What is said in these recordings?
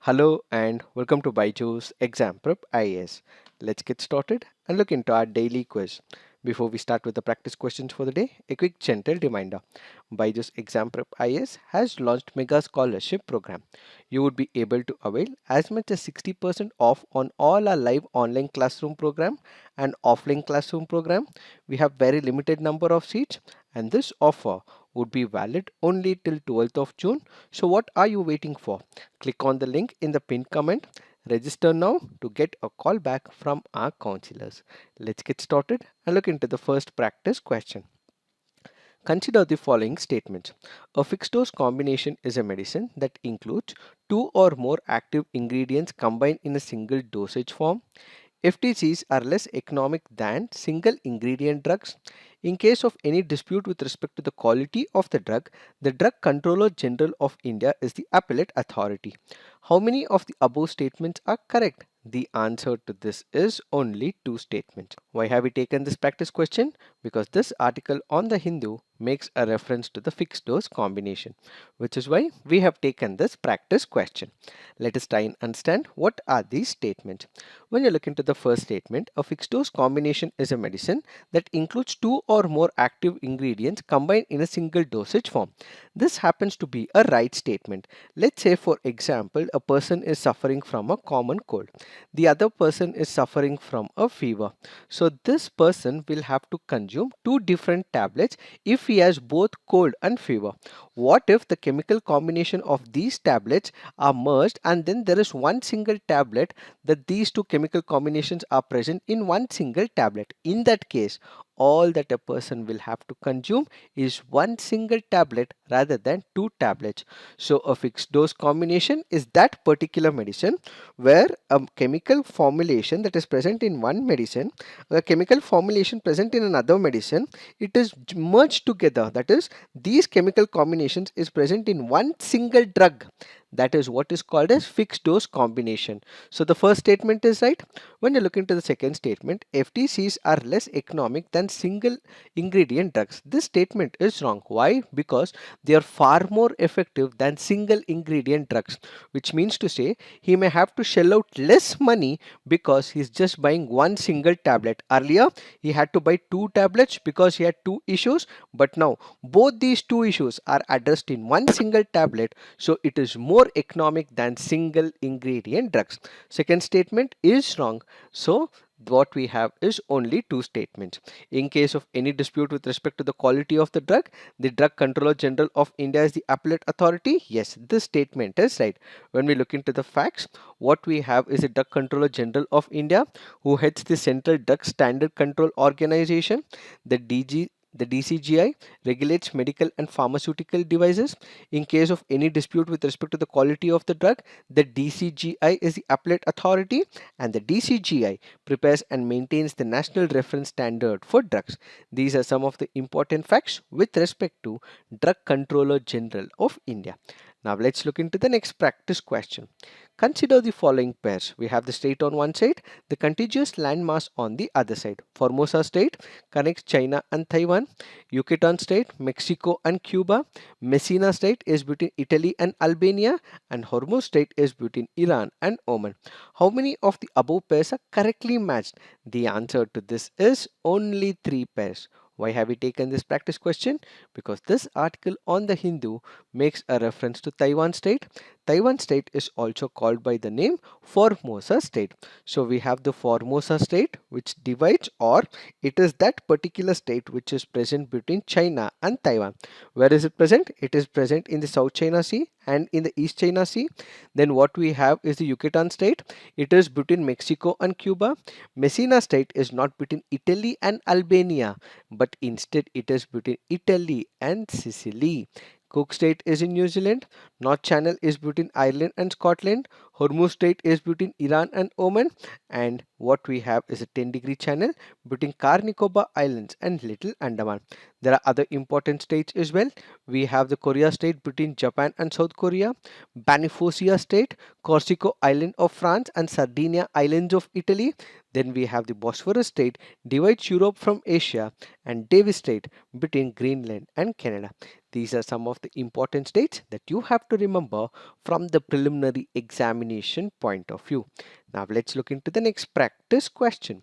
Hello and welcome to Byju's Exam Prep IAS. Let's get started and look into our daily quiz. Before we start with the practice questions for the day, a quick gentle reminder. Byju's Exam Prep IAS has launched Mega Scholarship Program. You would be able to avail as much as 60% off on all our live online classroom program and offline classroom program. We have very limited number of seats and this offer would be valid only till 12th of June. So what are you waiting for? Click on the link in the pinned comment. Register now to get a call back from our counselors. Let's get started and look into the first practice question. Consider the following statements. A fixed dose combination is a medicine that includes two or more active ingredients combined in a single dosage form. FTCs are less economic than single ingredient drugs. In case of any dispute with respect to the quality of the Drug Controller General of India is the appellate authority. How many of the above statements are correct? The answer to this is only two statements. Why have we taken this practice question? Because this article on the Hindu makes a reference to the fixed dose combination, which is why we have taken this practice question. Let us try and understand what are these statements. When you look into the first statement, a fixed dose combination is a medicine that includes two or more active ingredients combined in a single dosage form. This happens to be a right statement. Let's say, for example, a person is suffering from a common cold. The other person is suffering from a fever. So this person will have to consume two different tablets if he has both cold and fever. What if the chemical combination of these tablets are merged and then there is one single tablet that these two chemical combinations are present in one single tablet? In that case, all that a person will have to consume is one single tablet rather than two tablets. So a fixed dose combination is that particular medicine where a chemical formulation that is present in one medicine, a chemical formulation present in another medicine, it is merged together. That is, these chemical combinations is present in one single drug. That is what is called as fixed dose combination. So the first statement is right. When you look into the second statement, FTCs are less economic than single ingredient drugs. This statement is wrong. Why? Because they are far more effective than single ingredient drugs, which means to say he may have to shell out less money because he's just buying one single tablet. Earlier, he had to buy two tablets because he had two issues, but now both these two issues are addressed in one single tablet, so it is more economic than single ingredient drugs. Second statement is wrong. So what we have is only two statements. In case of any dispute with respect to the quality of the Drug Controller General of India is the appellate authority. Yes, this statement is right. When we look into the facts, what we have is the Drug Controller General of India who heads the Central Drug Standard Control Organization. The DCGI regulates medical and pharmaceutical devices. In case of any dispute with respect to the quality of the drug, the DCGI is the appellate authority, and the DCGI prepares and maintains the national reference standard for drugs. These are some of the important facts with respect to Drug Controller General of India. Now let's look into the next practice question. Consider the following pairs. We have the strait on one side, the contiguous landmass on the other side. Formosa Strait connects China and Taiwan. Yucatan Strait, Mexico and Cuba. Messina Strait is between Italy and Albania, and Hormuz Strait is between Iran and Oman. How many of the above pairs are correctly matched? The answer to this is only three pairs. Why have we taken this practice question? Because this article on the Hindu makes a reference to Taiwan Strait. Taiwan Strait is also called by the name Formosa Strait. So we have the Formosa Strait which divides, or it is that particular state which is present between China and Taiwan. Where is it present? It is present in the South China Sea and in the East China Sea. Then what we have is the Yucatan Strait. It is between Mexico and Cuba. Messina Strait is not between Italy and Albania, but instead it is between Italy and Sicily. Cook Strait is in New Zealand. North Channel is between Ireland and Scotland. Hormuz Strait is between Iran and Oman. And what we have is a 10-degree channel between Car Nicobar Islands and Little Andaman. There are other important states as well. We have the Korea Strait between Japan and South Korea, Bonifacio Strait, Corsico Island of France and Sardinia Islands of Italy. Then we have the Bosphorus Strait divides Europe from Asia, and Davis Strait between Greenland and Canada. These are some of the important states that you have to remember from the preliminary examination point of view. Now let's look into the next practice question.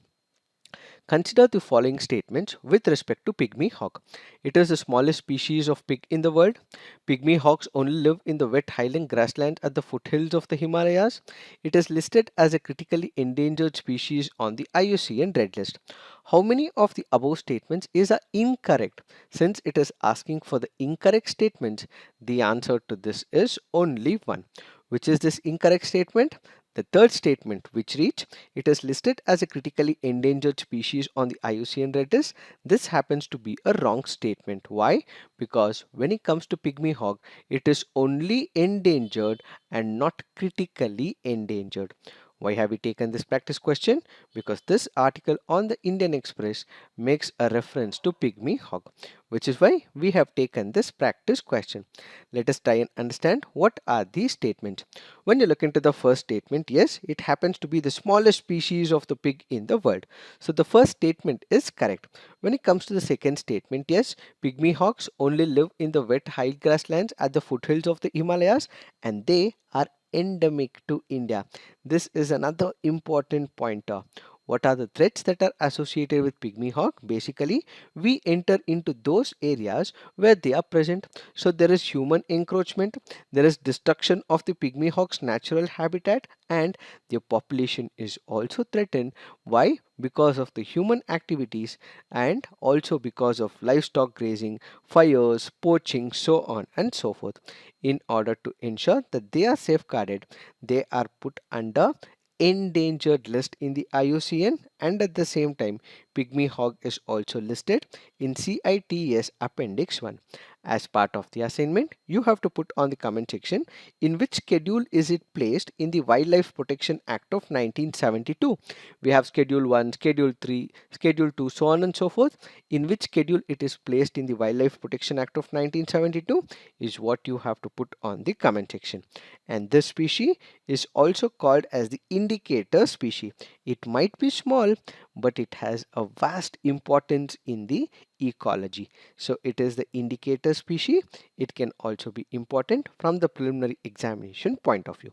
Consider the following statements with respect to pygmy hawk. It is the smallest species of pig in the world. Pygmy hawks only live in the wet highland grasslands at the foothills of the Himalayas. It is listed as a critically endangered species on the IUCN Red List. How many of the above statements are incorrect? Since it is asking for the incorrect statements, the answer to this is only one. Which is this incorrect statement? The third statement, which reads, it is listed as a critically endangered species on the IUCN Red List. This happens to be a wrong statement. Why? Because when it comes to pygmy hog, it is only endangered and not critically endangered. Why have we taken this practice question? Because this article on the Indian Express makes a reference to pygmy hog, which is why we have taken this practice question. Let us try and understand what are these statements. When you look into the first statement, yes, it happens to be the smallest species of the pig in the world. So the first statement is correct. When it comes to the second statement, yes, pygmy hogs only live in the wet high grasslands at the foothills of the Himalayas and they are endemic to India. This is another important pointer. What are the threats that are associated with pygmy hawk? Basically, we enter into those areas where they are present. So there is human encroachment, there is destruction of the pygmy hawk's natural habitat, and their population is also threatened. Why? Because of the human activities and also because of livestock grazing, fires, poaching, so on and so forth. In order to ensure that they are safeguarded, they are put under endangered list in the IUCN, and at the same time pygmy hog is also listed in CITES Appendix 1. As part of the assignment, you have to put on the comment section in which schedule is it placed in the Wildlife Protection Act of 1972. We have Schedule 1, Schedule 3, Schedule 2, so on and so forth. In which schedule it is placed in the Wildlife Protection Act of 1972 is what you have to put on the comment section. And this species is also called as the indicator species. It might be small, but it has a vast importance in the ecology. So it is the indicator species. It can also be important from the preliminary examination point of view.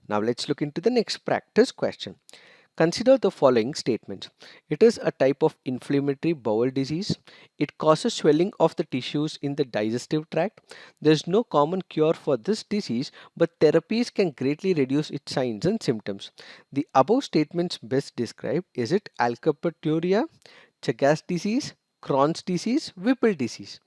Now let's look into the next practice question. Consider the following statements. It is a type of inflammatory bowel disease. It causes swelling of the tissues in the digestive tract. There is no common cure for this disease, but therapies can greatly reduce its signs and symptoms. The above statements best describe, is it alkapaturia, Chagas disease, Crohn's disease, Whipple disease?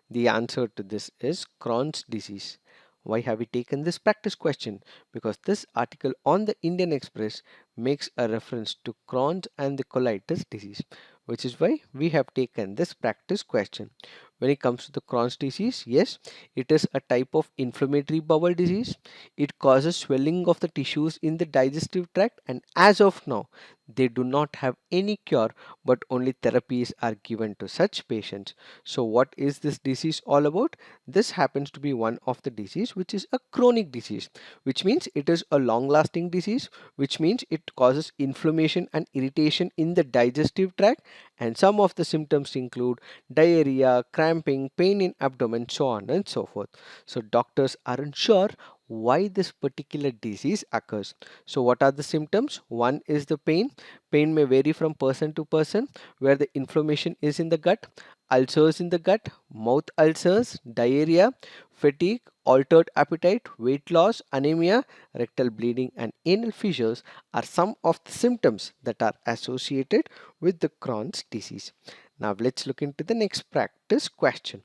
The answer to this is Crohn's disease. Why have we taken this practice question? Because this article on the Indian Express makes a reference to Crohn's and the colitis disease, which is why we have taken this practice question. When it comes to the Crohn's disease, yes, it is a type of inflammatory bowel disease. It causes swelling of the tissues in the digestive tract, and as of now, they do not have any cure, but only therapies are given to such patients. So what is this disease all about? This happens to be one of the disease which is a chronic disease, which means it is a long lasting disease, which means it causes inflammation and irritation in the digestive tract, and some of the symptoms include diarrhea, cramping, pain in abdomen, so on and so forth. So doctors aren't sure why this particular disease occurs. So what are the symptoms? One is the pain. Pain may vary from person to person, where the inflammation is in the gut, ulcers in the gut, mouth ulcers, diarrhea, fatigue, altered appetite, weight loss, anemia, rectal bleeding, and anal fissures are some of the symptoms that are associated with the Crohn's disease. Now let's look into the next practice question.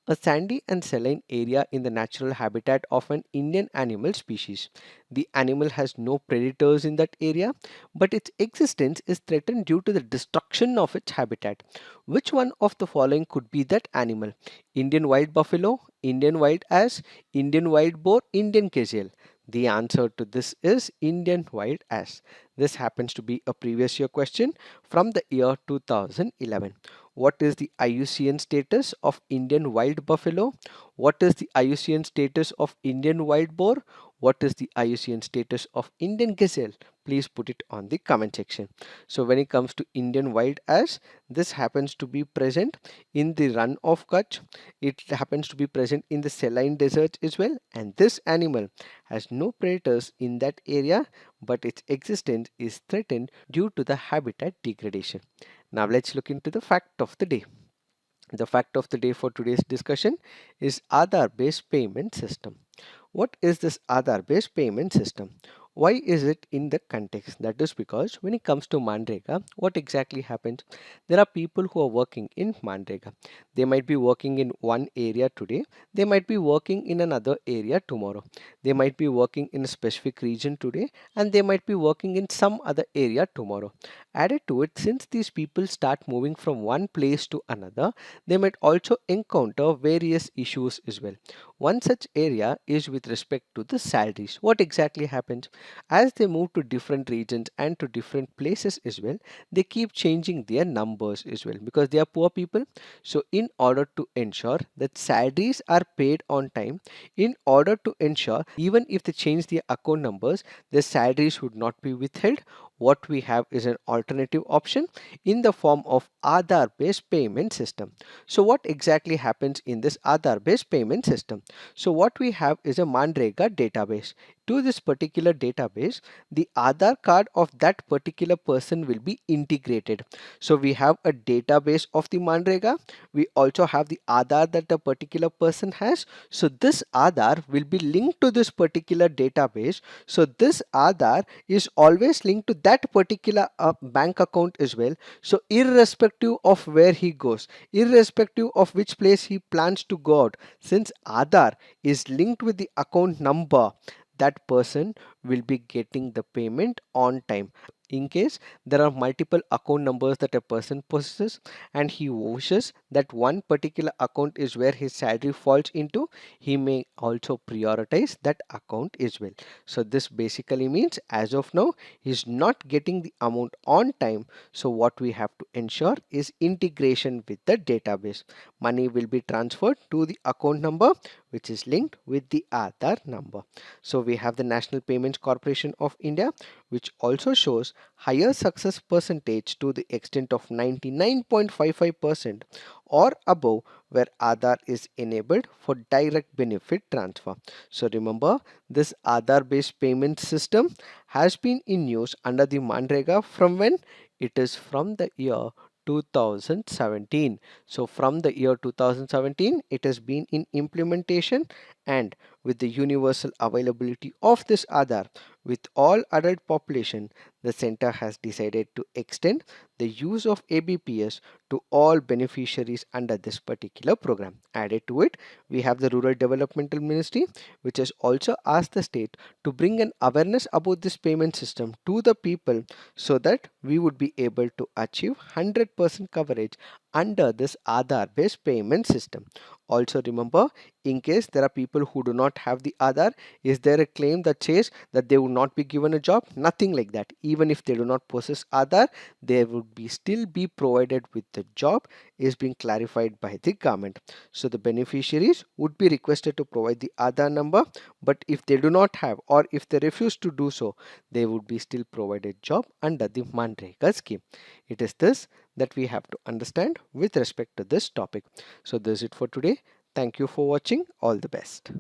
A sandy and saline area in the natural habitat of an Indian animal species. The animal has no predators in that area, but its existence is threatened due to the destruction of its habitat. Which one of the following could be that animal? Indian wild buffalo, Indian wild ass, Indian wild boar, Indian gazelle. The answer to this is Indian wild ass. This happens to be a previous year question from the year 2011. What is the IUCN status of Indian wild buffalo? What is the IUCN status of Indian wild boar? What is the IUCN status of Indian gazelle? Please put it on the comment section. So when it comes to Indian wild ass, this happens to be present in the run of Kutch. It happens to be present in the saline deserts as well, and this animal has no predators in that area, but its existence is threatened due to the habitat degradation. Now let's look into the fact of the day. The fact of the day for today's discussion is Aadhaar-based payment system. What is this Aadhaar-based payment system? Why is it in the context? That is because when it comes to Manrega, what exactly happens? There are people who are working in Manrega. They might be working in one area today. They might be working in another area tomorrow. They might be working in a specific region today, and they might be working in some other area tomorrow. Added to it, since these people start moving from one place to another, they might also encounter various issues as well. One such area is with respect to the salaries. What exactly happens? As they move to different regions and to different places as well, they keep changing their numbers as well because they are poor people. So in order to ensure that salaries are paid on time, in order to ensure even if they change their account numbers, the salaries would not be withheld. What we have is an alternative option in the form of Aadhaar-based payment system. So what exactly happens in this Aadhaar-based payment system? So what we have is a Manrega database. To this particular database, the Aadhaar card of that particular person will be integrated. So we have a database of the Manrega. We also have the Aadhaar that the particular person has. So this Aadhaar will be linked to this particular database. So this Aadhaar is always linked to that particular bank account as well. So irrespective of where he goes, irrespective of which place he plans to go out, since Aadhaar is linked with the account number, that person will be getting the payment on time. In case there are multiple account numbers that a person possesses and he wishes that one particular account is where his salary falls into, he may also prioritize that account as well. So this basically means as of now he is not getting the amount on time. So what we have to ensure is integration with the database. Money will be transferred to the account number which is linked with the Aadhaar number. So we have the National Payments Corporation of India, which also shows higher success percentage to the extent of 99.55% or above where Aadhaar is enabled for direct benefit transfer. So remember, this Aadhaar based payment system has been in use under the Manrega from when? It is from the year 2017. So from the year 2017 it has been in implementation, and with the universal availability of this Aadhaar with all adult population, the center has decided to extend the use of ABPS to all beneficiaries under this particular program. Added to it, we have the Rural Developmental Ministry, which has also asked the state to bring an awareness about this payment system to the people so that we would be able to achieve 100% coverage under this Aadhaar based payment system. Also remember, in case there are people who do not have the Aadhaar, is there a claim that says that they would not be given a job? Nothing like that. Even if they do not possess Aadhaar, they would be still be provided with the job, is being clarified by the government. So the beneficiaries would be requested to provide the Aadhaar number, but if they do not have or if they refuse to do so, they would be still provided job under the Manrega scheme. It is this that we have to understand with respect to this topic. So this is it for today. Thank you for watching. All the best.